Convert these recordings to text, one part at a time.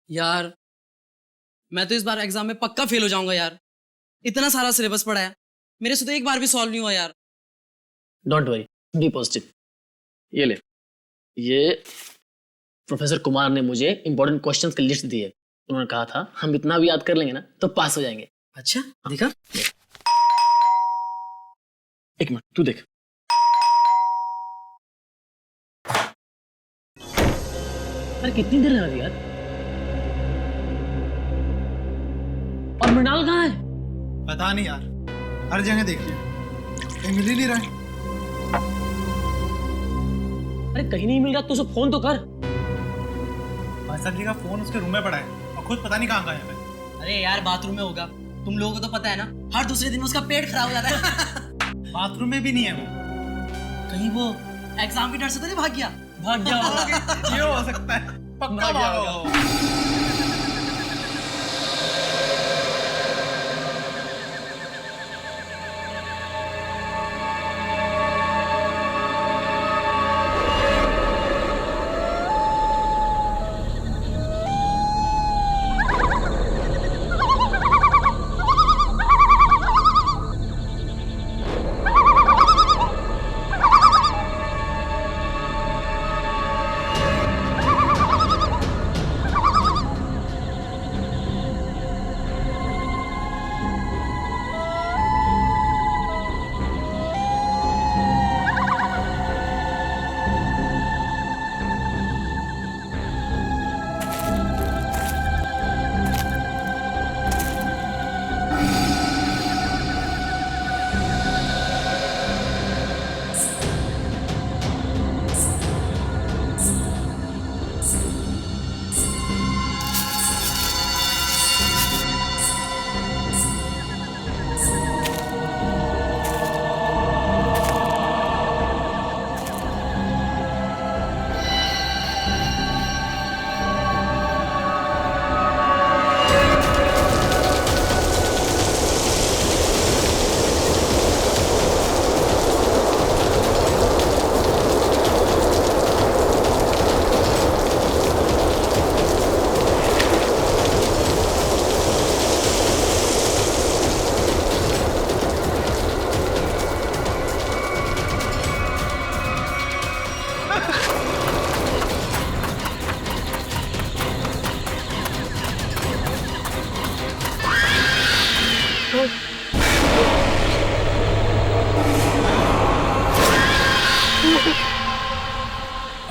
यार मैं तो इस बार एग्जाम में पक्का फेल हो जाऊंगा यार। इतना सारा सिलेबस पढ़ा है, मेरे से तो एक बार भी सॉल्व नहीं हुआ यार। Don't worry, be positive. ये ले, ये प्रोफेसर कुमार ने मुझे इंपॉर्टेंट क्वेश्चंस की लिस्ट दी है। उन्होंने कहा था हम इतना भी याद कर लेंगे ना तो पास हो जाएंगे। अच्छा देखा? एक मिनट तू देख। अरे कितनी देर लगा दी यार। और मृणाल कहाँ है? पता नहीं यार, हर जगह देख लिया, कहीं मिल ही नहीं रहा है। अरे कहीं नहीं मिल रहा तो उसे फोन तो कर। भाई साहब जी का फोन उसके रूम में पड़ा है और खुद पता नहीं कहाँ गया है। अरे यार बाथरूम में होगा, तुम लोगों को तो पता है ना, हर दूसरे दिन उसका पेट खराब हो जाता है। बाथरूम में भी नहीं है वो। कहीं वो एग्जाम के डर से तो नहीं भाग गया? भाग गया होगा। ये हो सकता है, पक्का भाग गया भागा होगा। होगा।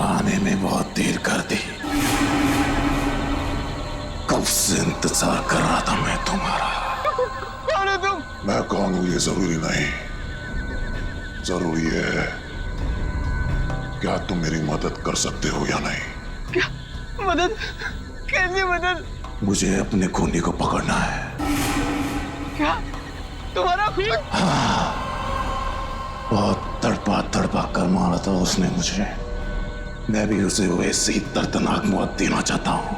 आने में बहुत देर कर दी। कब से इंतजार कर रहा था मैं तुम्हारा। कौन है तुम? मैं कौन हूं ये जरूरी नहीं, जरूरी है क्या तुम मेरी मदद कर सकते हो या नहीं। क्या मदद? कैसी मदद? मुझे अपने खूनी को पकड़ना है। क्या तुम्हारा खून? बहुत तड़पा तड़पा कर मारा था उसने मुझे। मैं भी उसे वैसे ही दर्दनाक मौत देना चाहता हूं,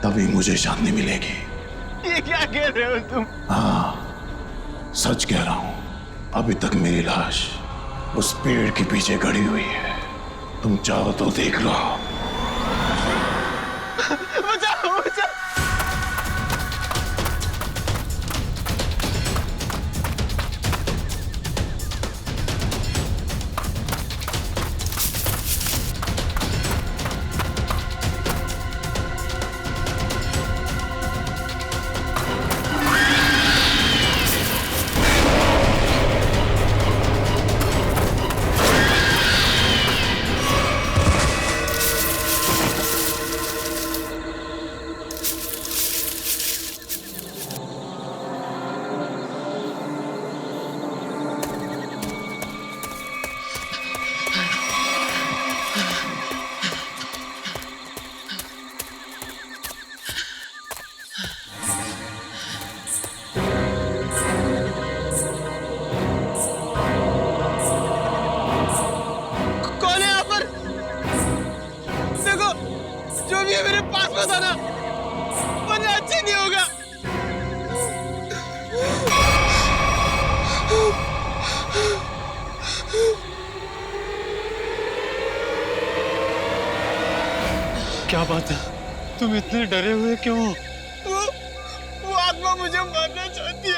तभी मुझे शांति मिलेगी। ये क्या कह रहे हो तुम? हाँ सच कह रहा हूं। अभी तक मेरी लाश उस पेड़ के पीछे गड़ी हुई है, तुम चाहो तो देख लो। बचाओ बचाओ। जो भी है मेरे पास बताना, वरना अच्छा नहीं होगा। क्या बात है, तुम इतने डरे हुए क्यों? वो आत्मा मुझे मारना चाहती है।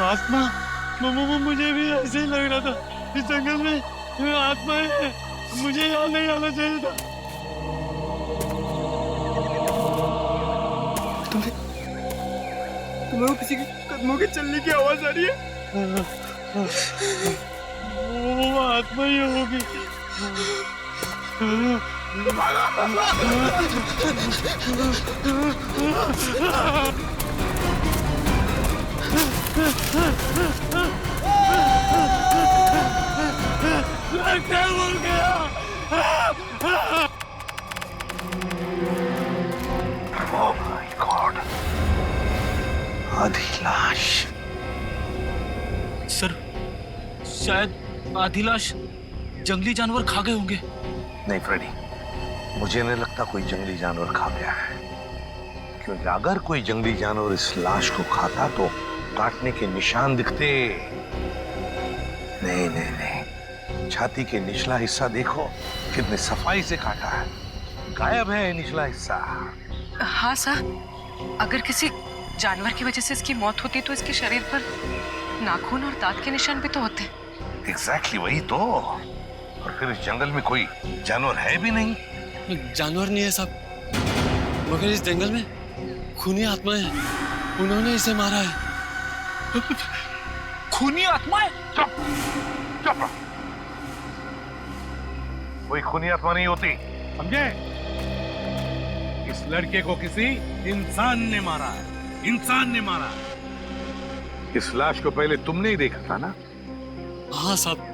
आत्मा? मुझे भी ऐसे ही लग रहा था। इस जंगल में आत्माएं हैं, मुझे यहाँ नहीं आना चाहिए था। तुम्हें किसी के कदमों के चलने की आवाज आ रही है। वो आत्मा ही होगी। क्या हो गया? Oh my God! आधी लाश। सर, शायद आधी लाश जंगली जानवर खा गए होंगे। नहीं फ्रेडी, मुझे नहीं लगता कोई जंगली जानवर खा गया है, क्योंकि अगर कोई जंगली जानवर इस लाश को खाता तो काटने के निशान दिखते। नहीं नहीं नहीं, छाती के निचला हिस्सा देखो, कितने सफाई से काटा है, गायब है निचला हिस्सा। हाँ सर, अगर किसी जानवर की वजह से इसकी मौत होती तो इसके शरीर पर नाखून और दांत के निशान भी तो होते। एग्जैक्टली वही तो। और फिर इस जंगल में कोई जानवर है भी नहीं। जानवर नहीं है साहब, मगर इस जंगल में खूनी आत्माएं हैं, उन्होंने इसे मारा है। खूनी आत्माएं? चुप चुप, कोई खूनी आत्मा नहीं होती, समझे? इस लड़के को किसी इंसान ने मारा है, इंसान ने मारा है। इस लाश को पहले तुमने ही देखा था ना? हाँ साहब।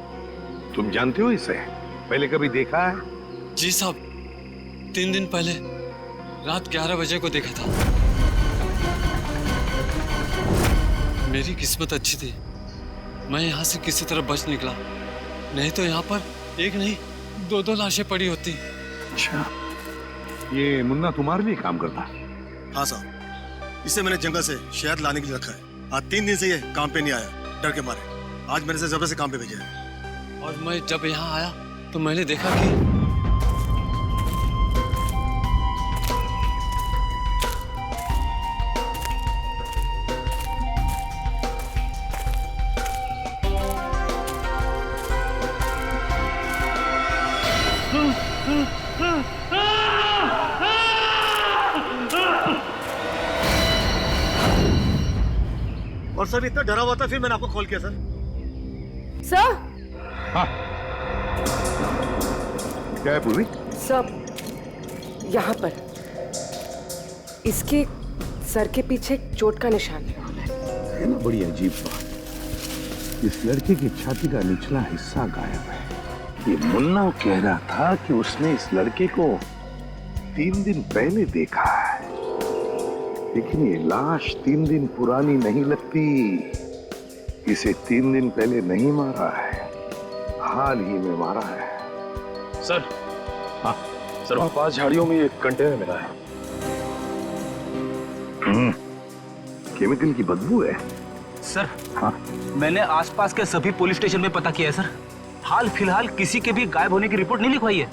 तुम जानते हो इसे? पहले कभी देखा है? जी साहब, 3 दिन पहले रात 11 बजे को देखा था। मेरी किस्मत अच्छी थी, मैं यहाँ से किसी तरह बच निकला, नहीं तो यहाँ पर एक नहीं 2 लाशें पड़ी होती। अच्छा, ये मुन्ना तुम्हारे लिए काम करता? हाँ साहब, इसे मैंने जंगल से शहद लाने के लिए रखा है। आज 3 दिन से ये काम पे नहीं आया, डर के मारे। आज मैंने इसे जबरदस्ती काम पे भेजा है। और मैं जब यहाँ आया तो मैंने देखा कि और सर इतना डरा हुआ था, फिर मैंने आपको कॉल किया सर। सर, क्या है पूर्वी? सब यहाँ पर इसके सर के पीछे चोट का निशान है ना, बड़ी अजीब बात। इस लड़के की छाती का निचला हिस्सा गायब है। ये मुन्ना कह रहा था कि उसने इस लड़के को 3 दिन पहले देखा है, लेकिन ये लाश 3 दिन पुरानी नहीं लगती। इसे 3 दिन पहले नहीं मारा है, हाल ही में मारा है। सर, हाँ सर, वहाँ 5 झाड़ियों में एक कंटेनर मिला है। केमिकल की बदबू है। सर, हाँ, मैंने आसपास के सभी पुलिस स्टेशन में पता किया है सर। हाल फिलहाल किसी के भी गायब होने की रिपोर्ट नहीं लिखवाई है।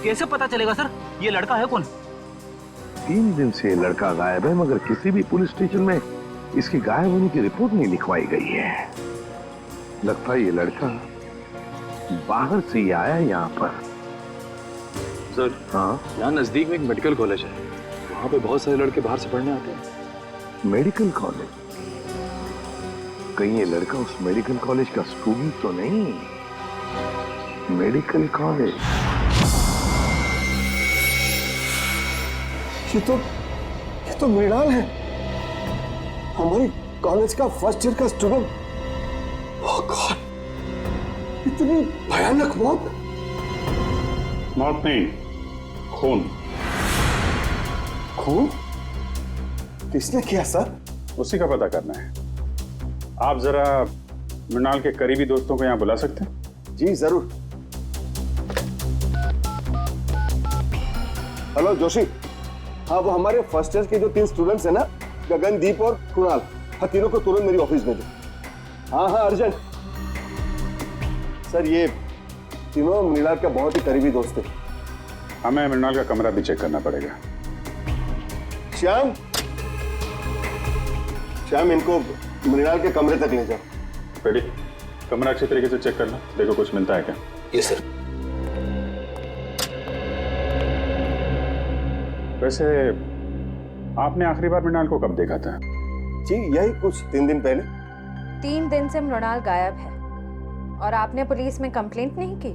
कैसे पता चलेगा सर ये लड़का है कौन? 3 दिन से लड़का गायब है, मगर किसी भी पुलिस स्टेशन में इसकी गायब होने की रिपोर्ट नहीं लिखवाई गई है। लगता है ये लड़का बाहर से ही आया यहाँ पर। सर, हाँ, यहाँ नजदीक में एक मेडिकल कॉलेज है, वहाँ पे बहुत सारे लड़के बाहर से पढ़ने आते हैं। Medical college? कहीं ये लड़का उस मेडिकल कॉलेज का स्टूडेंट तो नहीं? मेडिकल कॉलेज, ये तो मृणाल है, हमारी कॉलेज का फर्स्ट ईयर का स्टूडेंट। ओह गॉड, इतनी भयानक मौत। मौत नहीं, खून। खून? किसने किया सर? उसी का पता करना है। आप जरा मृणाल के करीबी दोस्तों को यहाँ बुला सकते हैं? जी जरूर। हेलो जोशी। हाँ, वो हमारे फर्स्ट ईयर के जो 3 स्टूडेंट्स हैं ना, गगनदीप और कुणाल, हाँ तीनों को तुरंत मेरी ऑफिस भेजो। हाँ हाँ अर्जेंट। सर ये तीनों मृणाल का बहुत ही करीबी दोस्त है। हमें मृणाल का कमरा भी चेक करना पड़ेगा। श्याम, श्याम इनको मृणाल के कमरे तक ले जाओ। रेडी, कमरा अच्छी तरीके से चेक करना, देखो कुछ मिलता है क्या। Yes sir. वैसे आपने आखिरी बार मृणाल को कब देखा था? जी यही कुछ 3 दिन पहले। 3 दिन से मृणाल गायब है और आपने पुलिस में कंप्लेंट नहीं की?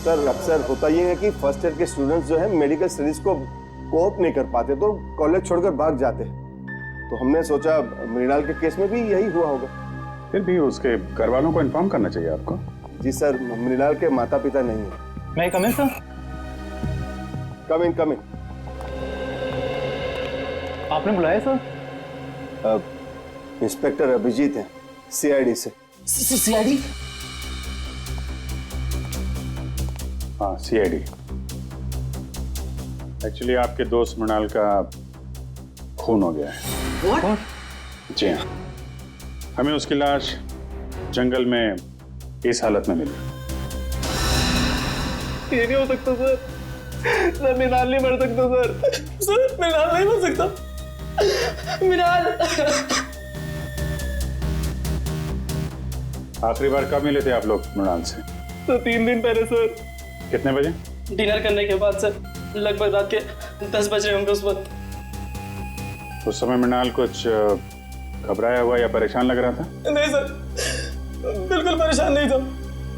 सर अक्सर होता यह है कि फर्स्ट ईयर के स्टूडेंट्स जो है मेडिकल स्टडीज को कोऑप नहीं कर पाते तो कॉलेज छोड़कर भाग जाते हैं। तो हमने सोचा मृणाल के केस में भी यही हुआ होगा। फिर भी उसके घर वालों को इन्फॉर्म करना चाहिए आपको। जी सर, मृणाल के माता पिता नहीं है। मैं कम इन सर? कम इन। आपने बुलाया सर? इंस्पेक्टर अभिजीत हैं, सीआईडी से। सीआईडी? हाँ सीआईडी। एक्चुअली आपके दोस्त मृणाल का खून हो गया है। What? जी हाँ, हमें उसकी लाश जंगल में इस हालत में मिली। ये नहीं हो सकता सर। सर मृणाल नहीं मर सकता सर। सर मृणाल नहीं मर सकता। मृणाल। आखिरी बार कब मिले थे आप लोग मृणाल से? तो 3 दिन पहले सर। कितने बजे? डिनर करने के बाद सर, लगभग रात के 10 बज रहे होंगे उस वक्त। उस समय मृणाल कुछ घबराया हुआ या परेशान लग रहा था? नहीं सर, बिल्कुल परेशान नहीं था।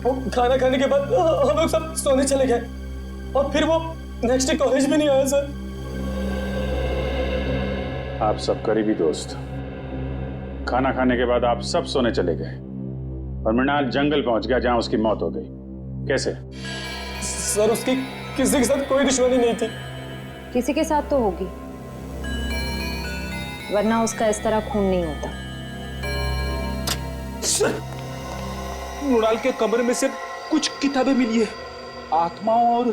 वो खाना खाने के बाद हम लोग सब सोने चले गए और फिर वो नेक्स्ट डे कॉलेज भी नहीं आया सर। आप सब करीबी दोस्त, खाना खाने के बाद आप सब सोने चले गए और मृणाल जंगल पहुंच गया जहां उसकी मौत हो गई। कैसे? सर उसकी किसी के साथ कोई दुश्मनी नहीं थी। किसी के साथ तो होगी, वरना उसका इस तरह खून नहीं होता। सर मृणाल के कमरे में से कुछ किताबें मिली है, आत्माओं और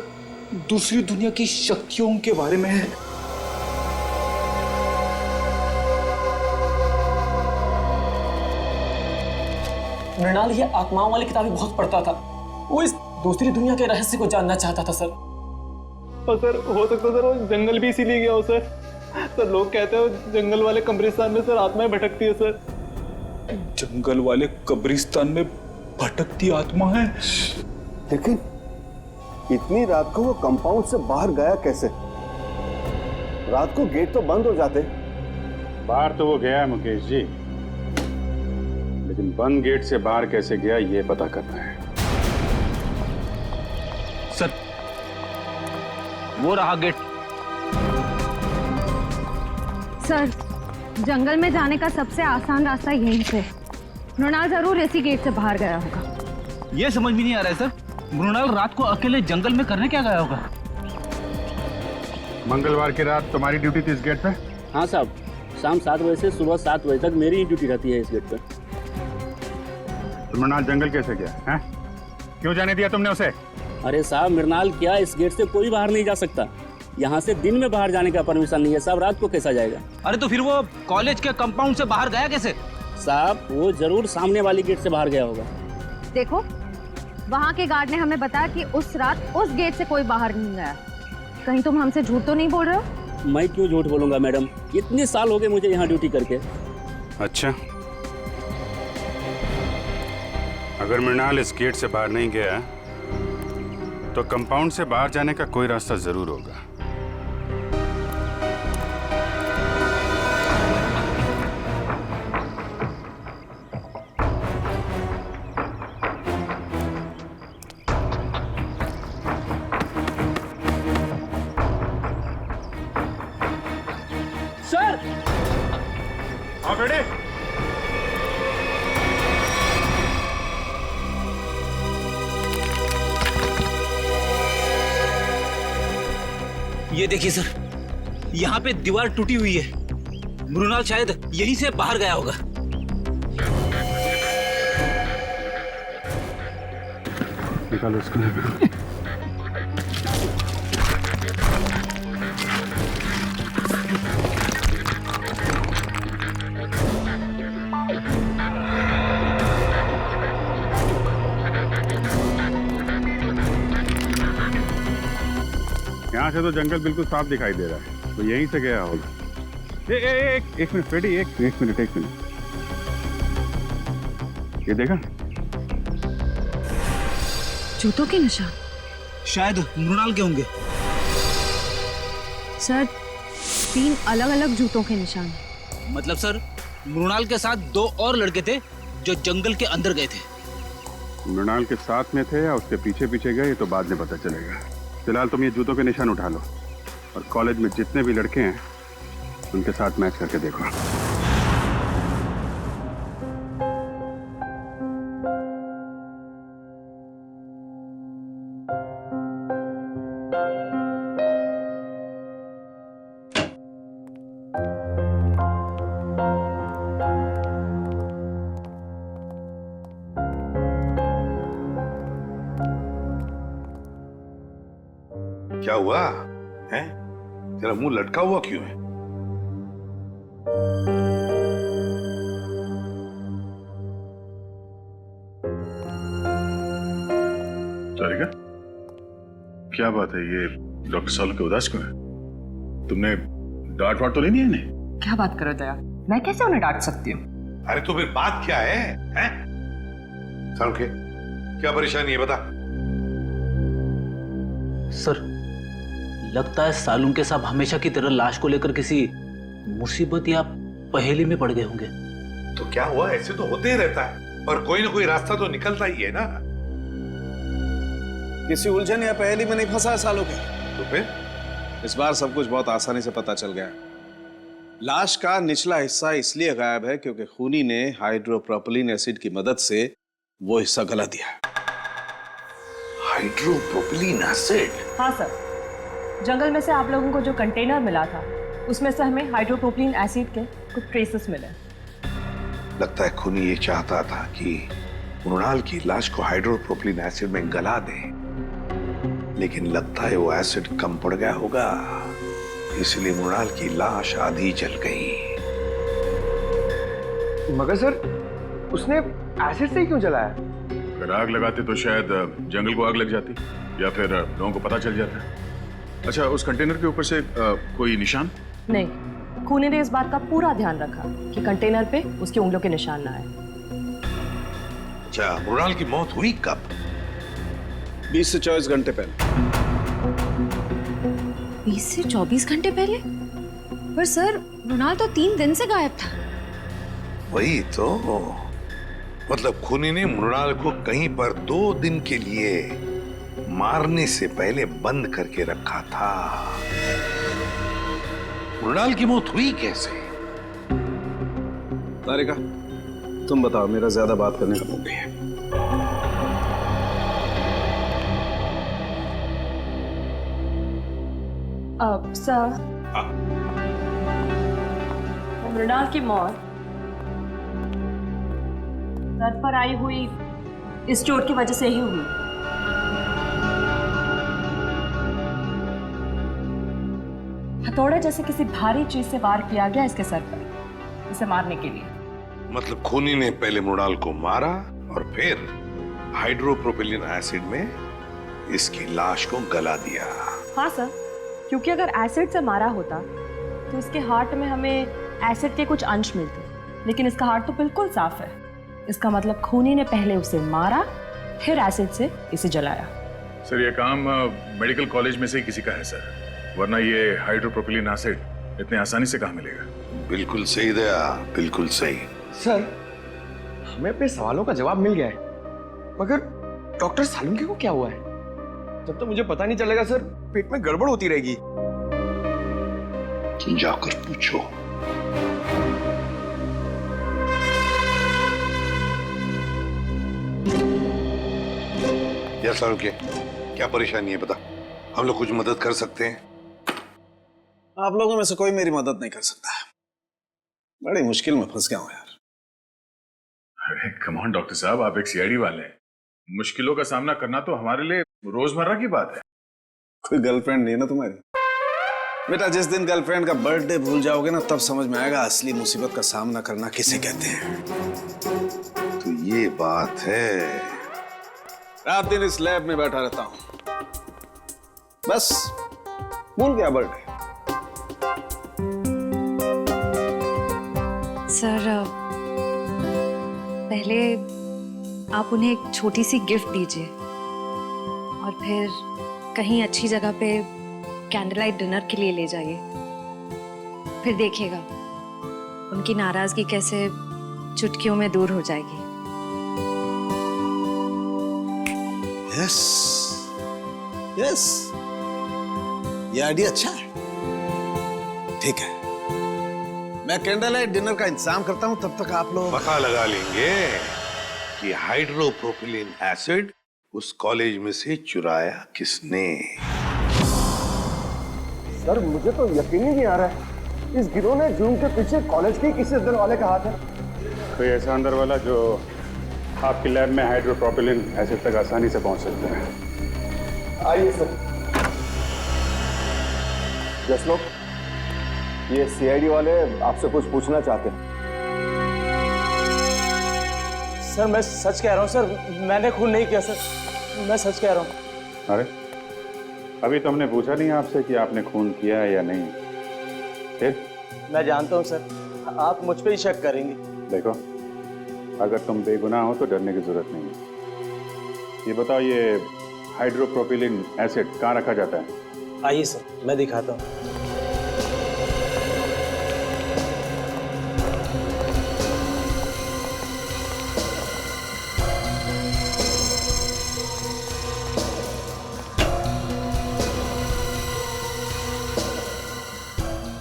दूसरी दुनिया की शक्तियों के बारे में है। मृणाल ये आत्माओं वाली किताबें बहुत पढ़ता था। वो इस दूसरी दुनिया के रहस्य को जानना चाहता था सर। और सर हो सकता सर वो जंगल भी इसीलिए गया हो सर। सर लोग कहते हैं जंगल वाले कब्रिस्तान में सर आत्माएं भटकती है सर। जंगल वाले कब्रिस्तान में भटकती आत्मा है? लेकिन इतनी रात को वो कंपाउंड से बाहर गया कैसे? रात को गेट तो बंद हो जाते। बाहर तो वो गया है मुकेश जी, लेकिन बंद गेट से बाहर कैसे गया ये पता करना है। सर वो रहा गेट। सर जंगल में जाने का सबसे आसान रास्ता यहीं से। मृणाल जरूर इसी गेट से बाहर गया होगा। ये समझ में नहीं आ रहा है सर, मृणाल रात को अकेले जंगल में करने क्या गया होगा? मंगलवार की रात तुम्हारी ड्यूटी थी इस गेट पे? हाँ साहब, शाम 7 बजे से सुबह 7 बजे तक मेरी ही ड्यूटी रहती है इस गेट पे। तो मृणाल जंगल कैसे गया है? क्यों जाने दिया तुमने उसे? अरे साहब मृणाल क्या, इस गेट से कोई बाहर नहीं जा सकता। यहाँ से दिन में बाहर जाने का परमिशन नहीं है साहब, रात को कैसा जाएगा? अरे तो फिर वो कॉलेज के कंपाउंड से बाहर गया कैसे? साहब वो जरूर सामने वाली गेट से बाहर गया होगा। देखो वहाँ के गार्ड ने हमें बताया कि उस रात उस गेट से कोई बाहर नहीं गया। कहीं तुम हमसे झूठ तो नहीं बोल रहे हो? मैं क्यों झूठ बोलूंगा मैडम, इतने साल हो गए मुझे यहाँ ड्यूटी करके। अच्छा, अगर मृणाल इस गेट से बाहर नहीं गया तो कंपाउंड से बाहर जाने का कोई रास्ता जरूर होगा। सर हाँ बेटे, ये देखिए सर, यहाँ पे दीवार टूटी हुई है। मृणाल शायद यहीं से बाहर गया होगा। निकालो इसको। यहाँ से तो जंगल बिल्कुल साफ दिखाई दे रहा है, तो यहीं से गया होगा। एक मिनट फ्रेडी, एक मिनट। ये देखा? जूतों के निशान। शायद मृणाल के होंगे। सर 3 अलग-अलग जूतों के निशान। मतलब सर मृणाल के साथ 2 और लड़के थे जो जंगल के अंदर गए थे। मृणाल के साथ में थे या उसके पीछे पीछे गए, ये तो बाद में पता चलेगा। फिलहाल तुम ये जूतों के निशान उठा लो और कॉलेज में जितने भी लड़के हैं उनके साथ मैच करके देखो। क्या हुआ है? तेरा मुंह लटका हुआ क्यों है? सारिका, क्या बात है? ये डॉक्टर सालू के उदास क्यों है? तुमने डांट वाट तो नहीं दिया इन्हें? क्या बात करो दया, मैं कैसे उन्हें डांट सकती हूँ? अरे तो फिर बात क्या है? हैं? सालू के क्या परेशानी है बता। सर लगता है सालुंके साहब हमेशा की तरह लाश को लेकर किसी मुसीबत या पहेली में पड़ गए होंगे। तो क्या हुआ? ऐसे तो होते ही रहता है और कोई ना कोई रास्ता तो निकलता ही है ना। किसी उलझन या पहेली में नहीं फंसा है सालों के। तो फिर इस बार सब कुछ बहुत आसानी से पता चल गया। लाश का निचला हिस्सा इसलिए गायब है क्योंकि खूनी ने हाइड्रोप्रोपिलीन एसिड की मदद से वो हिस्सा गला दिया। हाइड्रोप्रोपिलीन एसिड? हाँ सर, जंगल में से आप लोगों को जो कंटेनर मिला था उसमें से हमें हाइड्रोप्रोपिलीन एसिड के कुछ ट्रेसेस मिले। लगता है खूनी ये चाहता था कि मृणाल की लाश को हाइड्रोप्रोपिलीन एसिड में गला दे, लेकिन लगता है वो एसिड कम पड़ गया होगा, इसलिए मृणाल की लाश आधी जल गई। मगर सर उसने एसिड से ही क्यों जलाया? अगर आग लगाते तो शायद जंगल को आग लग जाती या फिर लोगों को पता चल जाता। अच्छा, उस कंटेनर के ऊपर से कोई निशान? नहीं, खूनी ने इस बात का पूरा ध्यान रखा कि कंटेनर पे उसकी उंगलियों के निशान ना आए। अच्छा, मृणाल की मौत हुई कब? 20 से 24 घंटे पहले। 20 से 24 घंटे पहले? पर सर मृणाल तो 3 दिन से गायब था। वही तो, मतलब खूनी ने मृणाल को कहीं पर 2 दिन के लिए मारने से पहले बंद करके रखा था। मृणाल की मौत हुई कैसे? तारिका, तुम बताओ, मेरा ज्यादा बात करने का मौका है। सर, मृणाल की मौत सर पर आई हुई इस चोट की वजह से ही हुई। हथौड़े जैसे किसी भारी चीज से वार किया गया इसके सर पर, इसे मारने के लिए। मतलब खूनी ने पहले मृणाल को मारा और फिर हाइड्रोप्रोपिलीन एसिड में इसकी लाश को गला दिया। हाँ सर, क्योंकि अगर एसिड से मारा होता तो इसके हार्ट में हमें एसिड के कुछ अंश मिलते, लेकिन इसका हार्ट तो बिल्कुल साफ है। इसका मतलब खूनी ने पहले उसे मारा, फिर एसिड से इसे जलाया। सर ये काम मेडिकल कॉलेज में से ही किसी का है सर, वरना ये हाइड्रोप्रोपिलीन एसिड इतने आसानी से कहाँ मिलेगा? बिल्कुल सही दया, बिल्कुल सही। सर, हमें अपने सवालों का जवाब मिल गया है, मगर डॉक्टर सालुंके को क्या हुआ है? जब तक मुझे पता नहीं चलेगा सर, पेट में गड़बड़ होती रहेगी। तुम जाकर पूछो। यार सालुंके, क्या परेशानी है बता, हम लोग कुछ मदद कर सकते हैं? आप लोगों में से कोई मेरी मदद नहीं कर सकता। बड़ी मुश्किल में फंस गया हूं यार। अरे कम ऑन डॉक्टर साहब, आप एक सीआईडी वाले हैं, मुश्किलों का सामना करना तो हमारे लिए रोजमर्रा की बात है। कोई गर्लफ्रेंड नहीं है ना तुम्हारी? बेटा, जिस दिन गर्लफ्रेंड का बर्थडे भूल जाओगे ना, तब समझ में आएगा असली मुसीबत का सामना करना किसे कहते हैं। तो ये बात है। रात दिन इस लैब में बैठा रहता हूं, बस भूल गया बर्थडे। सर पहले आप उन्हें एक छोटी सी गिफ्ट दीजिए और फिर कहीं अच्छी जगह पे कैंडल लाइट डिनर के लिए ले जाइए। फिर देखिएगा उनकी नाराजगी कैसे चुटकियों में दूर हो जाएगी। यस यस, ये आइडिया अच्छा है। ठीक है, मैं कैंडल लाइट डिनर का इंतजाम करता हूं, तब तक आप लोग पता लगा लेंगे कि हाइड्रोप्रोपिलीन एसिड उस कॉलेज में से चुराया किसने। सर मुझे तो यकीन ही नहीं आ रहा है, इस गिरोह ने जूम के पीछे कॉलेज के किसी अंदर वाले का हाथ है। कोई ऐसा अंदर वाला जो आपकी लैब में हाइड्रोप्रोपिलीन एसिड तक आसानी से पहुंच सकते हैं। आइए सर। जसलोक, ये सीआईडी वाले आपसे कुछ पूछना चाहते हैं। सर मैं सच कह रहा हूँ सर, मैंने खून नहीं किया सर, मैं सच कह रहा हूँ। अरे अभी तो हमने पूछा नहीं आपसे कि आपने खून किया है या नहीं। फिर मैं जानता हूँ सर, आप मुझ पे ही शक करेंगे। देखो, अगर तुम बेगुनाह हो तो डरने की जरूरत नहीं है। ये बताओ, ये हाइड्रोप्रोपिलीन एसिड कहाँ रखा जाता है? आइए सर, मैं दिखाता हूँ।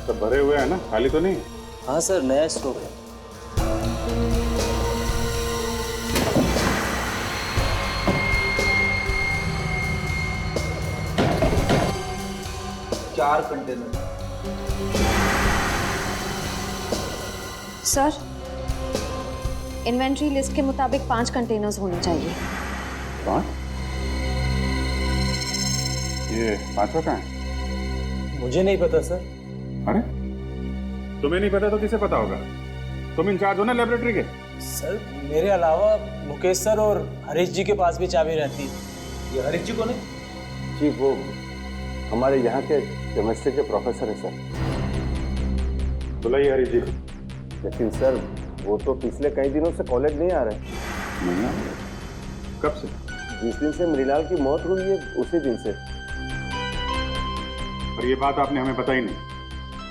सब भरे हुए हैं ना, खाली तो नहीं? हाँ सर, नया स्टॉक है। चार कंटेनर। सर इन्वेंट्री लिस्ट के मुताबिक 5 कंटेनर्स होने चाहिए। 5? ये 5वां कहाँ है? मुझे नहीं पता सर। अरे तुम्हें नहीं पता तो किसे पता होगा? तुम इंचार्ज हो ना लेबोरेटरी के। सर मेरे अलावा मुकेश सर और हरीश जी के पास भी चाबी रहती है। ये हरीश जी कौन है? जी वो हमारे यहाँ के केमिस्ट्री के प्रोफेसर है सर। बुलाइए हरीश जी। लेकिन सर वो तो पिछले कई दिनों से कॉलेज नहीं आ रहे। नहीं आ रहे? कब से? जिस दिन से मृणाल की मौत हुई है उसी दिन से। और ये बात आपने हमें बताई नहीं,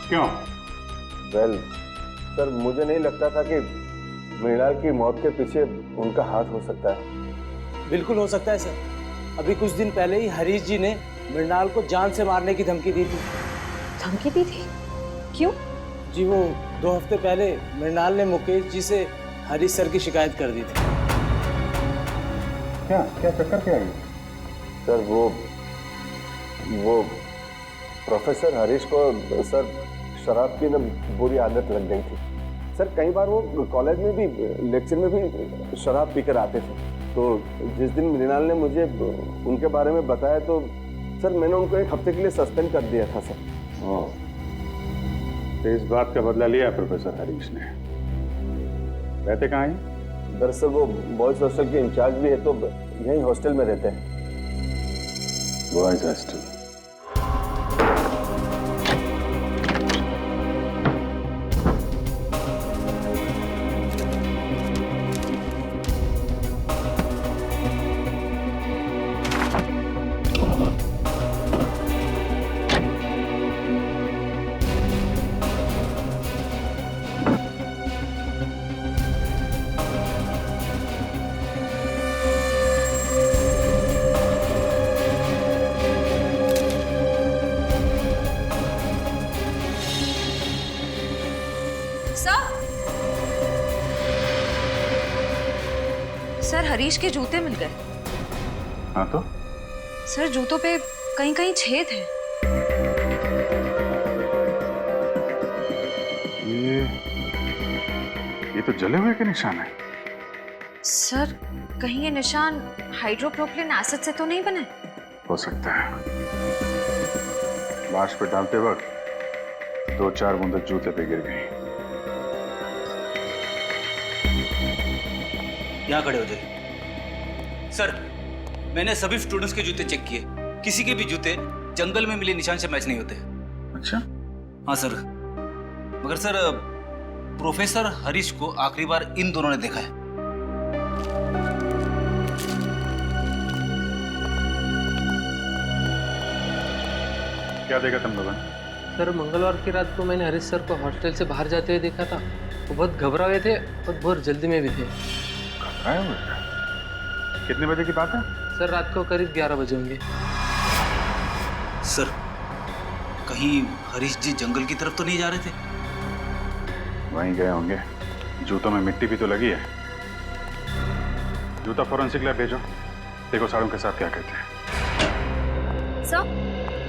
क्यों? वेल सर, मुझे नहीं लगता था कि मृणाल की मौत के पीछे उनका हाथ हो सकता है। बिल्कुल हो सकता है सर। अभी कुछ दिन पहले ही हरीश जी ने मृणाल को जान से मारने की धमकी दी थी। धमकी दी थी? क्यों? जी वो 2 हफ्ते पहले मृणाल ने मुकेश जी से हरीश सर की शिकायत कर दी थी। क्या क्या चक्कर क्या है? सर वो प्रोफेसर हरीश को सर शराब की ना बुरी आदत लग गई थी। सर कई बार वो कॉलेज में भी लेक्चर में भी शराब पीकर आते थे। तो जिस दिन मृणाल ने मुझे उनके बारे में बताया तो सर मैंने उनको 1 हफ्ते के लिए सस्पेंड कर दिया था सर। तो इस बात का बदला लिया प्रोफेसर हरीश ने। रहते कहाँ हैं? दरअसल वो बॉयज हॉस्टल के इंचार्ज भी है, तो यही हॉस्टल में रहते हैं। Boys hostel. सर हरीश के जूते मिल गए। हाँ तो? सर जूतों पे कहीं कहीं छेद है। ये तो जले हुए के निशान है। सर कहीं ये निशान हाइड्रोप्रोपिलीन एसिड से तो नहीं बने? हो सकता है। लाश पे डालते वक्त 2-4 बूंद जूते पे गिर गई। यहाँ खड़े हो जाइए। सर मैंने सभी स्टूडेंट्स के जूते चेक किए, किसी के भी जूते जंगल में मिले निशान से मैच नहीं होते। अच्छा? हाँ सर, मगर सर प्रोफेसर हरीश को आखिरी बार इन दोनों ने देखा है। क्या देखा तुम लोगों ने? सर मंगलवार की रात को मैंने हरीश सर को हॉस्टल से बाहर जाते हुए देखा था। वो बहुत घबरा हुए थे और बहुत जल्दी में भी थे। घबराए हुए थे? कितने बजे की बात है? सर रात को करीब 11 बजे होंगे। सर कहीं हरीश जी जंगल की तरफ तो नहीं जा रहे थे? वहीं गए होंगे। जूतों में मिट्टी भी तो लगी है। जूता फॉरेंसिक लैब भेजो, देखो साड़ों के साथ क्या कहते हैं। सर,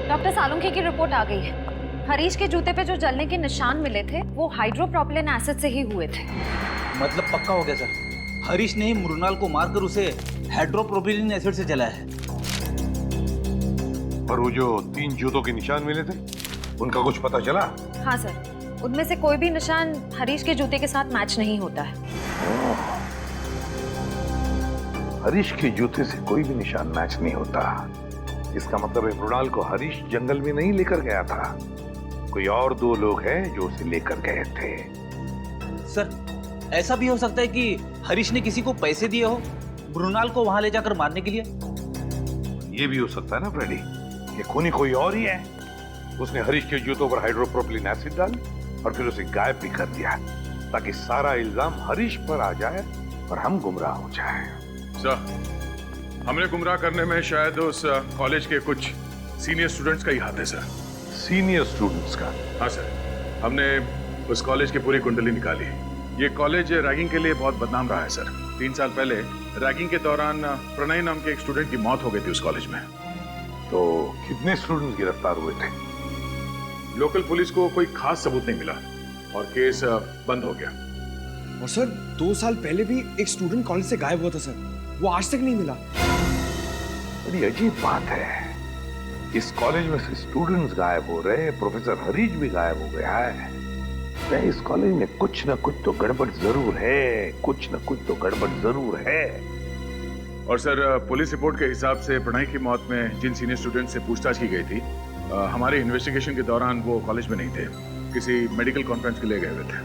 डॉक्टर सालुंखे की रिपोर्ट आ गई है। हरीश के जूते पे जो जलने के निशान मिले थे वो हाइड्रोप्रोपिलीन एसिड से ही हुए थे। मतलब पक्का हो गया सर, हरीश ने ही मृणाल को मारकर उसे हाइड्रोप्रोपिलीन एसिड से जलाया है। और वो जो 3 जूतों के निशान मिले थे उनका कुछ पता चला? हाँ सर, उनमें से कोई भी निशान हरीश के जूते के साथ मैच नहीं होता है। हरीश के जूते से कोई भी निशान मैच नहीं होता। इसका मतलब है मृणाल को हरीश जंगल में नहीं लेकर गया था, कोई और 2 लोग हैं जो उसे लेकर गए थे। सर ऐसा भी हो सकता है कि हरीश ने किसी को पैसे दिए हो मृणाल को वहां ले जाकर मारने के लिए। ये भी हो सकता है ना फ्रेडी, कि खूनी कोई और ही है। उसने हरीश के जूतों पर हाइड्रोप्रोपिलीन एसिड डाल और फिर उसे गायब भी कर दिया, ताकि सारा इल्जाम हरीश पर आ जाए और हम गुमराह हो जाए। सर, हमने गुमराह करने में शायद उस कॉलेज के कुछ सीनियर स्टूडेंट्स का ही हाथ है सर। सीनियर स्टूडेंट्स का? हाँ सर, हमने उस कॉलेज की पूरी कुंडली निकाली। ये कॉलेज रैगिंग के लिए बहुत बदनाम रहा है सर। 3 साल पहले रैगिंग के दौरान प्रणय नाम के एक स्टूडेंट की मौत हो गई थी उस कॉलेज में। तो कितने स्टूडेंट्स गिरफ्तार हुए थे? लोकल पुलिस को कोई खास सबूत नहीं मिला और केस बंद हो गया। और सर 2 साल पहले भी एक स्टूडेंट कॉलेज से गायब हुआ था सर, वो आज तक नहीं मिला। बड़ी अजीब बात है, इस कॉलेज में से स्टूडेंट्स गायब हो रहे, प्रोफेसर हरीश भी गायब हो गया है। इस कॉलेज में कुछ ना कुछ तो गड़बड़ जरूर है, कुछ ना कुछ तो गड़बड़ जरूर है। और सर पुलिस रिपोर्ट के हिसाब से प्रणय की मौत में जिन सीनियर स्टूडेंट से पूछताछ की गई थी, हमारे इन्वेस्टिगेशन के दौरान वो कॉलेज में नहीं थे, किसी मेडिकल कॉन्फ्रेंस के लिए गए हुए थे।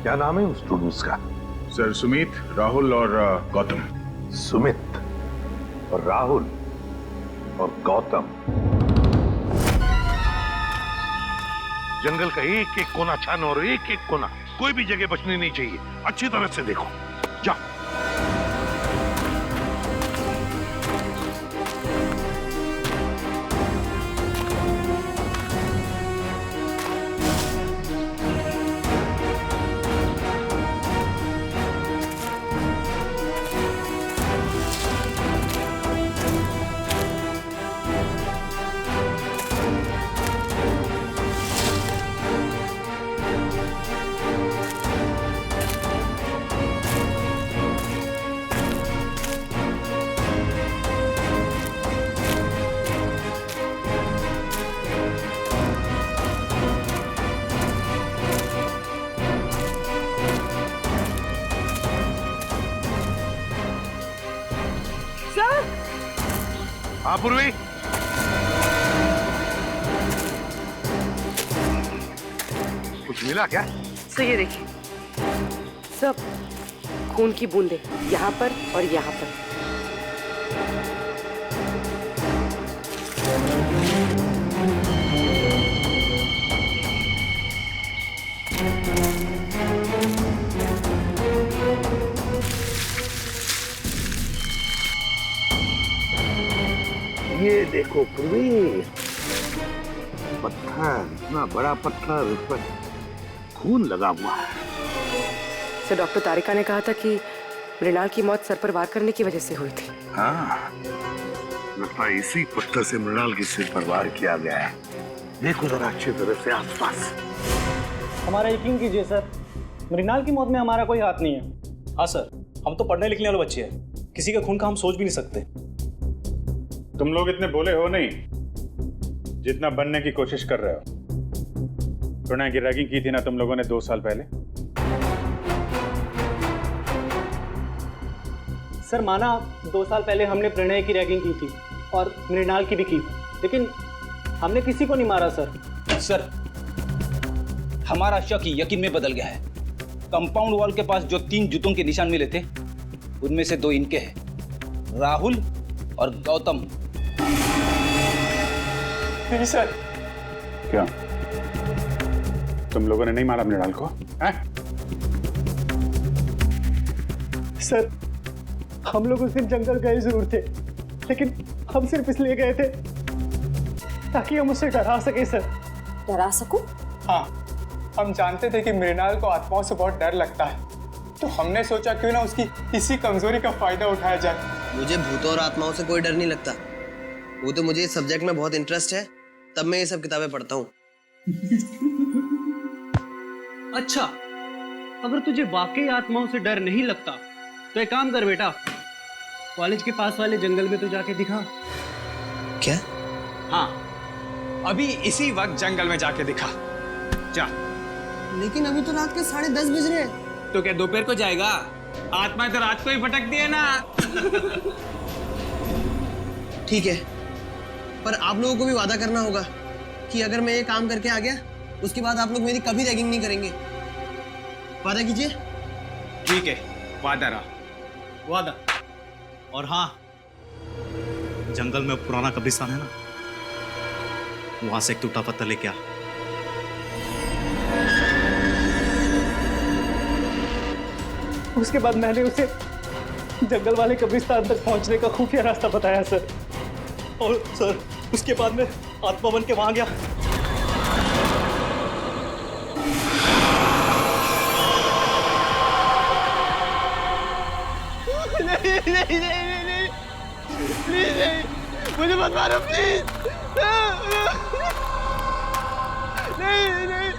क्या नाम है उन स्टूडेंट्स का? सर सुमित, राहुल और गौतम। सुमित और राहुल और गौतम। जंगल का एक एक कोना छानो और एक एक कोना, कोई भी जगह बचनी नहीं चाहिए। अच्छी तरह से देखो, जाओ। हाँ पूर्वी, कुछ मिला क्या? सर ये देखिए, सब खून की बूंदें यहाँ पर और यहाँ पर। ये देखो पूर्वी, पत्थर, इतना बड़ा पत्थर, उस पर खून लगा हुआ है। सर डॉक्टर तारिका ने कहा था कि मृणाल की मौत सर पर वार करने की वजह से हुई थी। हाँ, लगता है इसी पत्थर से मृणाल के सिर पर वार किया गया है। देखो जरा अच्छी तरह से आसपास। हमारा यकीन कीजिए सर, मृणाल की मौत में हमारा कोई हाथ नहीं है। हाँ सर, हम तो पढ़ने लिखने वाले बच्चे हैं, किसी के खून का हम सोच भी नहीं सकते। तुम लोग इतने बोले हो नहीं जितना बनने की कोशिश कर रहे हो। प्रणय की रैगिंग की थी ना तुम लोगों ने 2 साल पहले। सर माना 2 साल पहले हमने प्रणय की रैगिंग की थी और मृणाल की भी की, लेकिन हमने किसी को नहीं मारा सर। सर, हमारा शक यकीन में बदल गया है। कंपाउंड वॉल के पास जो 3 जूतों के निशान मिले थे, उनमें से 2 इनके हैं, राहुल और गौतम। नहीं सर। क्या तुम लोगों ने नहीं मारा मृणाल को? सर, हम लोग उस दिन जंगल गए जरूर थे, लेकिन हम सिर्फ इसलिए गए थे ताकि हम उसे डरा सके सर। डरा सको? हाँ, हम जानते थे कि मृणाल को आत्माओं से बहुत डर लगता है, तो हमने सोचा क्यों ना उसकी इसी कमजोरी का फायदा उठाया जाए। मुझे भूतों और आत्माओं से कोई डर नहीं लगता। वो तो मुझे इस सब्जेक्ट में बहुत इंटरेस्ट है, तब मैं ये सब किताबें पढ़ता हूँ। अच्छा, अगर तुझे वाकई आत्माओं से डर नहीं लगता तो एक काम कर बेटा, कॉलेज के पास वाले जंगल में तो जाके दिखा। क्या? हाँ, अभी इसी वक्त जंगल में जाके दिखा। जा। लेकिन अभी तो रात के 10:30 बज रहे हैं। तो क्या दोपहर को जाएगा? आत्मा तो रात को ही भटकती है ना। ठीक है, पर आप लोगों को भी वादा करना होगा कि अगर मैं ये काम करके आ गया, उसके बाद आप लोग मेरी कभी रैगिंग नहीं करेंगे। वादा कीजिए। ठीक है, वादा रहा। वादा। और हाँ, जंगल में पुराना कब्रिस्तान है ना, वहां से एक टूटा पत्थर लेके आ। उसके बाद मैंने उसे जंगल वाले कब्रिस्तान तक पहुंचने का खुफिया रास्ता बताया सर। और सर, उसके बाद मैं आत्मा बन के वहां गया। नहीं नहीं नहीं नहीं, प्लीज नहीं, मुझे मत मारो प्लीज। नहीं नहीं,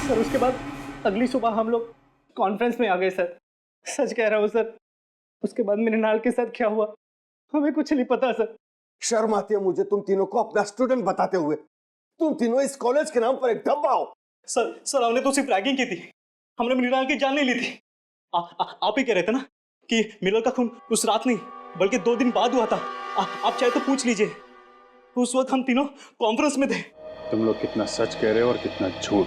सर उसके बाद अगली सुबह हम लोग कॉन्फ्रेंस में आ गए सर। सच कह रहा हूँ सर, उसके बाद मृणाल के साथ क्या हुआ हमें कुछ नहीं पता सर। शर्म आती है मुझे तुम तीनों को अपना स्टूडेंट बताते हुए। तुम तीनों इस कॉलेज के नाम पर एक धब्बा हो। सर हमने तो सिर्फ रैगिंग की थी, हमने मृणाल की जान नहीं ली थी। आप ही कह रहे थे ना कि मृणाल का खून उस रात नहीं बल्कि 2 दिन बाद हुआ था। आप चाहे तो पूछ लीजिए, उस वक्त हम तीनों कॉन्फ्रेंस में थे। तुम लोग कितना सच कह रहे हो और कितना झूठ,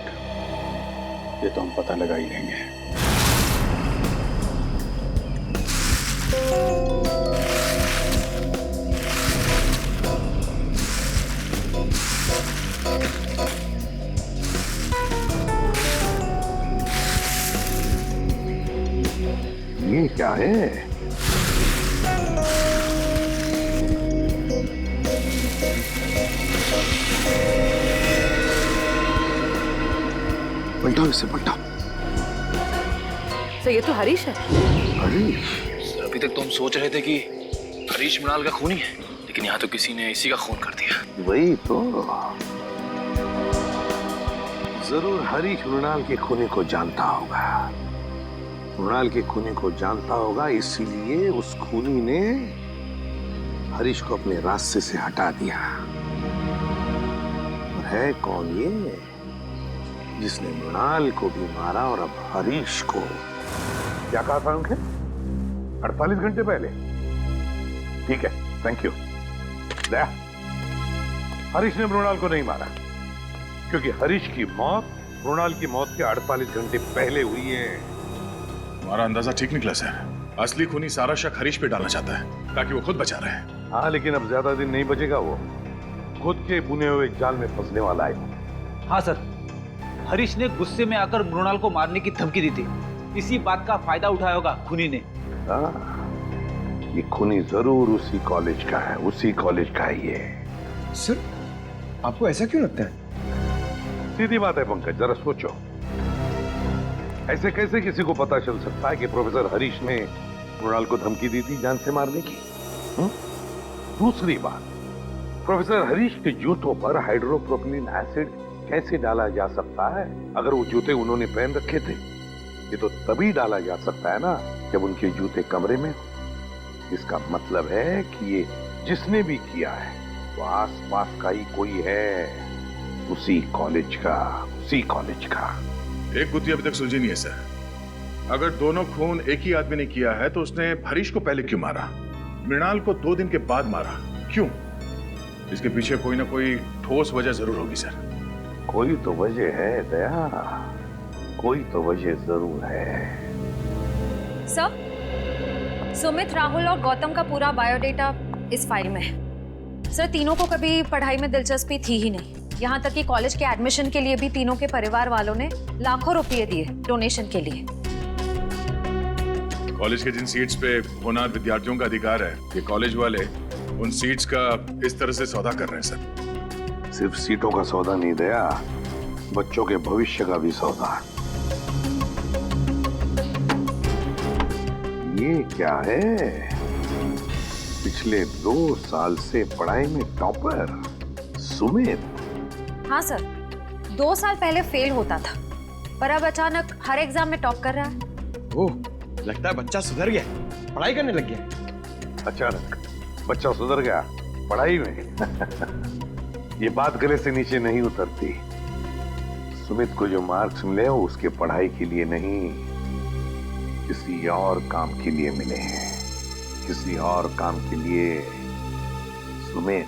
ये तो हम पता लगा ही लेंगे। ये क्या है? पलटाओ इसे, पलटाओ। तो ये तो हरीश है। हरीश? अभी तक तो हम सोच रहे थे कि हरीश मृणाल का खूनी है, लेकिन यहाँ तो किसी ने इसी का खून कर दिया। वही तो, जरूर हरीश मृणाल के खूनी को जानता होगा। मृणाल के खूनी को जानता होगा, इसीलिए उस खूनी ने हरीश को अपने रास्ते से हटा दिया। और है कौन ये जिसने मृणाल को भी मारा और अब हरीश को? क्या कहा था उनके? 48 घंटे पहले? ठीक है, थैंक यू। दया, हरीश ने मृणाल को नहीं मारा, क्योंकि हरीश की मौत मृणाल की मौत के 48 घंटे पहले हुई है। हमारा अंदाजा ठीक निकला सर। असली खूनी सारा शक हरीश पे डालना चाहता है ताकि वो खुद बचा रहे। हाँ, लेकिन अब ज्यादा दिन नहीं बचेगा, वो खुद के बुने हुए जाल में फंसने वाला है। हाँ सर, हरीश ने गुस्से में आकर मृणाल को मारने की धमकी दी थी। इसी बात का फायदा उठाया होगा खूनी ने। ये खूनी जरूर उसी कॉलेज का है, उसी कॉलेज का है ये। सर, आपको ऐसा क्यों लगता है? सीधी बात है पंकज, जरा सोचो, ऐसे कैसे किसी को पता चल सकता है कि प्रोफेसर हरीश ने मृणाल को धमकी दी थी जान से मारने की? दूसरी बात, प्रोफेसर हरीश के जूतों पर हाइड्रोप्रोपिलीन एसिड कैसे डाला जा सकता है अगर वो जूते उन्होंने पहन रखे थे? ये तो तभी डाला जा सकता है ना जब उनके जूते कमरे में हो। इसका मतलब है कि ये जिसने भी किया है वो आसपास का ही कोई है, उसी कॉलेज का। एक गुत्थी अभी तक सुलझी नहीं है सर। अगर दोनों खून एक ही आदमी ने किया है तो उसने हरीश को पहले क्यों मारा, मृणाल को 2 दिन के बाद मारा, क्यों? इसके पीछे कोई ना कोई ठोस वजह जरूर होगी सर। कोई तो वजह है दया, कोई तो वजह जरूर है। सर, सुमित, राहुल और गौतम का पूरा बायोडेटा इस फाइल में है। सर, तीनों को कभी पढ़ाई में दिलचस्पी थी ही नहीं। यहाँ तक कि कॉलेज के एडमिशन के लिए भी तीनों के परिवार वालों ने लाखों रुपए दिए डोनेशन के लिए। कॉलेज के जिन सीट्स पे होनहार विद्यार्थियों का अधिकार है, ये कॉलेज वाले उन सीट्स का इस तरह से सौदा कर रहे हैं सर। सिर्फ सीटों का सौदा नहीं दया, बच्चों के भविष्य का भी सौदा। ये क्या है? पिछले 2 साल से पढ़ाई में टॉपर सुमित। हाँ सर, 2 साल पहले फेल होता था, पर अब अचानक हर एग्जाम में टॉप कर रहा है। ओह, लगता है बच्चा सुधर गया, पढ़ाई करने लग गया। अचानक बच्चा सुधर गया पढ़ाई में? ये बात गले से नीचे नहीं उतरती। सुमित को जो मार्क्स मिले वो उसके पढ़ाई के लिए नहीं, किसी और काम के लिए मिले हैं, किसी और काम के लिए। सुमित,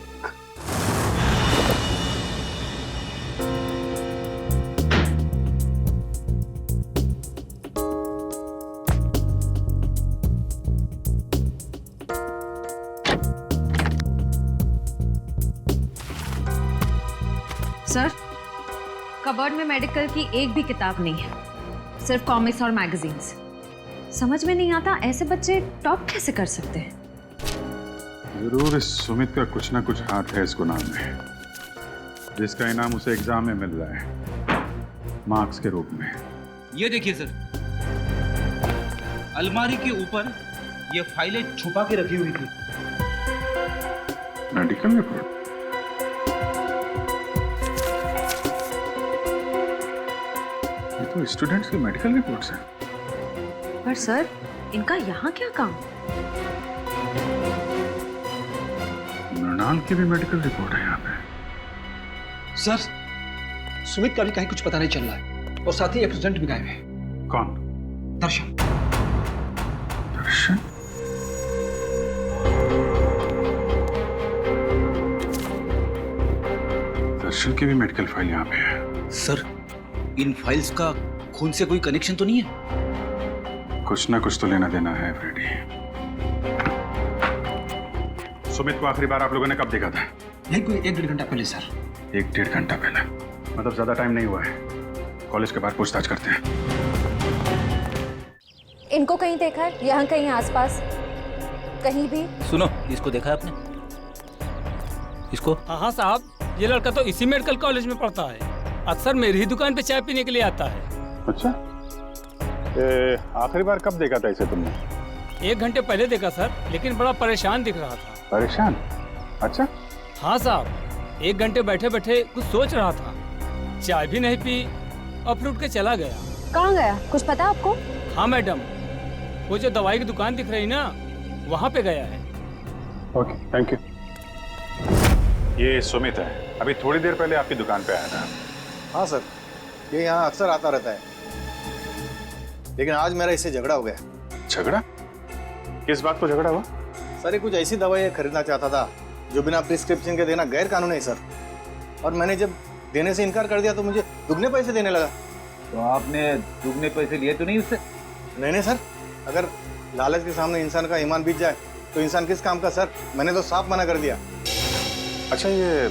सर, कबर्ड में मेडिकल की एक भी किताब नहीं है, सिर्फ कॉमिक्स और मैगजीन्स। समझ में नहीं आता ऐसे बच्चे टॉप कैसे कर सकते हैं। जरूर इस सुमित का कुछ ना कुछ हाथ है इसको नाम में, जिसका इनाम उसे एग्जाम में मिल रहा है मार्क्स के रूप में। ये देखिए सर, अलमारी के ऊपर ये फाइलें छुपा के रखी हुई थी। Medical report? ये तो स्टूडेंट्स की मेडिकल रिपोर्ट्स हैं। पर सर, इनका यहाँ क्या काम? मृणाल की भी मेडिकल रिपोर्ट है यहाँ पे। सर, सुमित का भी कहीं कुछ पता नहीं चल रहा है, और साथ ही एक स्टूडेंट भी गायब है। कौन? दर्शन। दर्शन? दर्शन की भी मेडिकल फाइल यहाँ पे है। सर, इन फाइल्स का खून से कोई कनेक्शन तो नहीं है? कुछ ना कुछ तो लेना देना है फ्रेडी। सुमित को आखिरी बार आप लोगों ने कब देखा था? यही कोई 1-1.5 घंटा पहले सर। 1-1.5 घंटा पहले? मतलब ज्यादा टाइम नहीं हुआ है। कॉलेज के बाहर पूछताछ करते हैं। इनको कहीं देखा है? यहाँ कहीं आसपास कहीं भी? सुनो, इसको देखा है आपने? इसको? हाँ साहब, ये लड़का तो इसी मेडिकल कॉलेज में पढ़ता है। अक्सर मेरी ही दुकान पे चाय पीने के लिए आता है। अच्छा, आखिरी बार कब देखा था इसे तुमने? 1 घंटे पहले देखा सर, लेकिन बड़ा परेशान दिख रहा था। परेशान? अच्छा। हाँ साहब, 1 घंटे बैठे बैठे कुछ सोच रहा था, चाय भी नहीं पी और फिर उठ के चला गया। कहाँ गया, कुछ पता आपको? हाँ मैडम, वो जो दवाई की दुकान दिख रही ना, वहाँ पे गया है। Okay, thank you. ये सुमित है, अभी थोड़ी देर पहले आपकी दुकान पे आया था। हाँ सर, ये यहाँ अक्सर आता रहता है, लेकिन आज मेरा इससे झगड़ा हो गया। झगड़ा? किस बात को झगड़ा हुआ? सर, ये कुछ ऐसी दवाई खरीदना चाहता था जो बिना प्रिस्क्रिप्शन के देना गैर कानूनी है सर, और मैंने जब देने से इनकार कर दिया तो मुझे दुगने पैसे देने लगा। तो आपने दुगने पैसे लिए तो नहीं उससे? नहीं सर, अगर लालच के सामने इंसान का ईमान बीत जाए तो इंसान किस काम का सर, मैंने तो साफ मना कर दिया। अच्छा, ये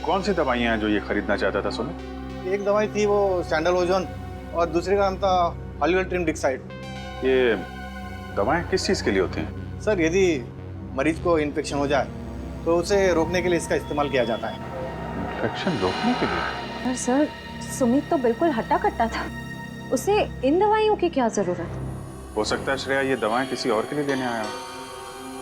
कौन सी दवाइयाँ हैं जो ये खरीदना चाहता था सुमित? एक दवाई थी वो सैंडल ओजोन, और दूसरे का नाम था हॉलीवुड डिक्साइड। ये दवाएं किस चीज़ के लिए होती हैं? सर, यदि मरीज को इन्फेक्शन हो जाए तो उसे रोकने के लिए इसका इस्तेमाल किया जाता है। इन्फेक्शन रोकने के लिए? पर सर, सुमित तो बिल्कुल हट्टा कट्टा था, उसे इन दवाइयों की क्या जरूरत? हो सकता है श्रेया ये दवाएं किसी और के लिए देने आया हो।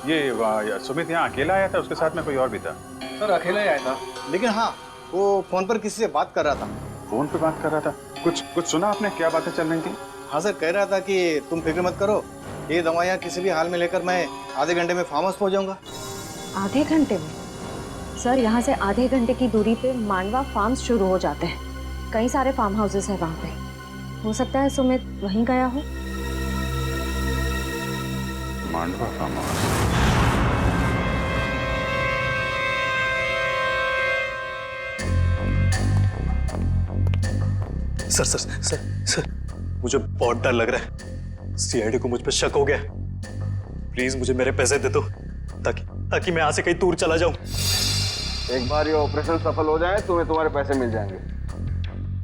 ये सुमित यहाँ अकेला आया था, उसके साथ में कोई और भी था? सर, अकेला ही आया था, लेकिन हाँ, वो फोन पर किसी से बात कर रहा था। फोन पे बात कर रहा था? कुछ सुना आपने, क्या बातें चल रही थी? हाँ सर, कह रहा था कि तुम फिक्र मत करो, ये दवाइयाँ किसी भी हाल में लेकर मैं आधे घंटे में फार्म हाउस पहुँच जाऊँगा। आधे घंटे में? सर, यहाँ से आधे घंटे की दूरी पे मांडवा फार्म्स शुरू हो जाते हैं। कई सारे फार्म हाउसेस हैं वहाँ पे। हो सकता है सुमित वहीं गया हो। Mandwa farm house. Sir sir sir sir, मुझे बहुत डर लग रहा है। सीआईडी को मुझ पर शक हो गया। प्लीज मुझे मेरे पैसे दे दो, ताकि मैं यहाँ से कहीं दूर चला जाऊं। एक बार ये ऑपरेशन सफल हो जाए तुम्हें तुम्हारे पैसे मिल जाएंगे,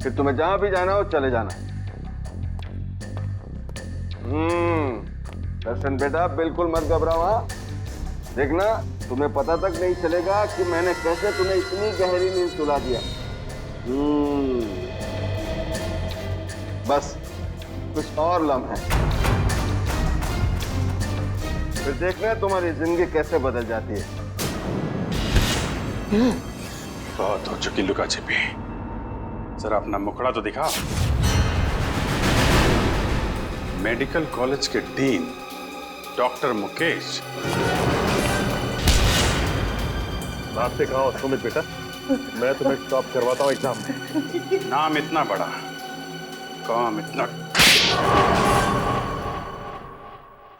फिर तुम्हें जहां भी जाना हो चले जाना। दर्शन बेटा, बिल्कुल मत घबराओ। हाँ, देखना तुम्हें पता तक नहीं चलेगा कि मैंने कैसे तुम्हें इतनी गहरी नींद सुला दिया। बस कुछ और लम्हे, फिर देखना तुम्हारी जिंदगी कैसे बदल जाती है। बहुत हो चुकी लुका छिपी, जरा अपना मुखड़ा तो दिखाओ। मेडिकल कॉलेज के डीन डॉक्टर मुकेश। रास्ते कहाँ हो सुमित बेटा, मैं तुम्हें टॉप करवाता हूँ एग्जाम में। नाम इतना बड़ा, काम इतना।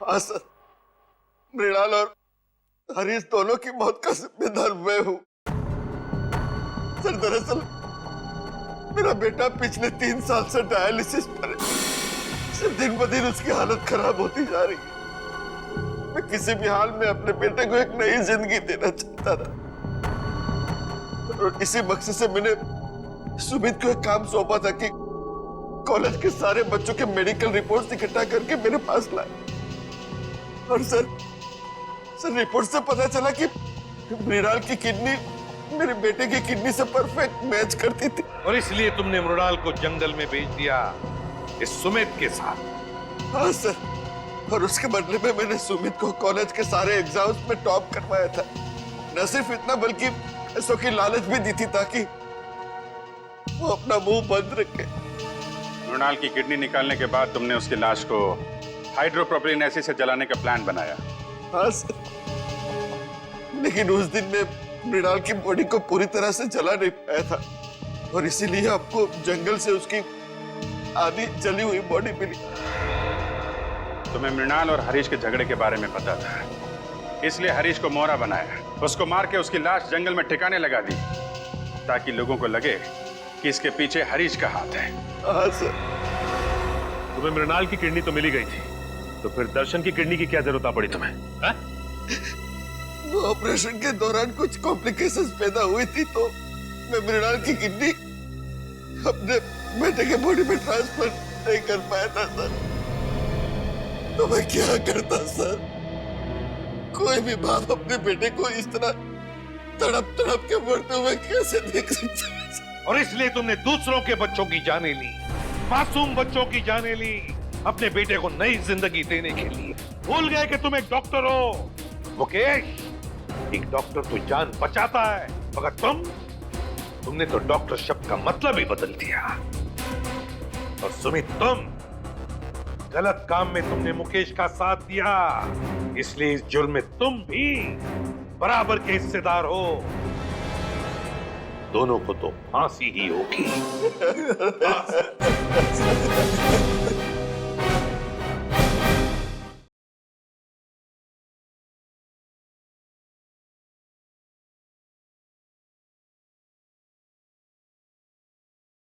हाँ सर, मृणाल और हरीश दोनों की मौत का जिम्मेदार मैं हूँ। सर दरअसल मेरा बेटा पिछले 3 साल से डायलिसिस पर है। सर दिन ब दिन उसकी हालत खराब होती जा रही है। मैं किसी भी हाल में अपने बेटे को एक नई जिंदगी देना चाहता था, और इसी मकसद से मैंने सुमित को एक काम सौंपा था कि कॉलेज के सारे बच्चों के मेडिकल रिपोर्ट्स इकट्ठा करके मेरे पास लाए। और सर रिपोर्ट से पता चला कि मृणाल की किडनी मेरे बेटे की किडनी से परफेक्ट मैच करती थी। और इसलिए तुमने मृणाल को जंगल में भेज दिया इस सुमित के साथ। हाँ सर, और उसके बदले में मैंने सुमित को कॉलेज के सारे एग्जाम्स में टॉप करवाया था। न सिर्फ इतना बल्कि पैसों की लालच भी दी थी ताकि वो अपना मुंह बंद रखे। मृणाल की किडनी निकालने के बाद तुमने उसकी लाश को हाइड्रोप्रोपिलीन एसिड से जलाने का प्लान बनाया। हाँ सर, लेकिन उस दिन में मृणाल की बॉडी को पूरी तरह से जला नहीं पाया था, और इसीलिए आपको जंगल से उसकी आधी जली हुई बॉडी मिली। तुम्हें मृणाल और हरीश के झगड़े के बारे में पता था, इसलिए हरीश को मोहरा बनाया, उसको मार के उसकी लाश जंगल में ठिकाने लगा दी, ताकि लोगों को लगे कि इसके पीछे हरीश का हाथ है। हाँ सर। तुम्हें मृणाल की किडनी तो मिली गई थी, तो फिर दर्शन की किडनी की क्या जरूरत पड़ी तुम्हें? वो ऑपरेशन के दौरान कुछ कॉम्प्लिकेशंस पैदा हुई थी, तो मैं मृणाल की किडनी अपने बेटे के बॉडी में ट्रांसफर नहीं कर पाया था सर। तो मैं क्या करता सर? कोई भी बाप अपने बेटे को इस तरह तड़प तड़प के मरते हुए कैसे देख सकता है? और इसलिए तुमने दूसरों के बच्चों की जानें ली, मासूम बच्चों की जानें ली, अपने बेटे को नई जिंदगी देने के लिए। भूल गए कि तुम एक डॉक्टर हो मुकेश। एक डॉक्टर तो जान बचाता है, मगर तुमने तो डॉक्टर शब्द का मतलब ही बदल दिया। और सुमित, तुम गलत काम में तुमने मुकेश का साथ दिया, इसलिए इस जुर्म में तुम भी बराबर के हिस्सेदार हो। दोनों को तो फांसी ही होगी।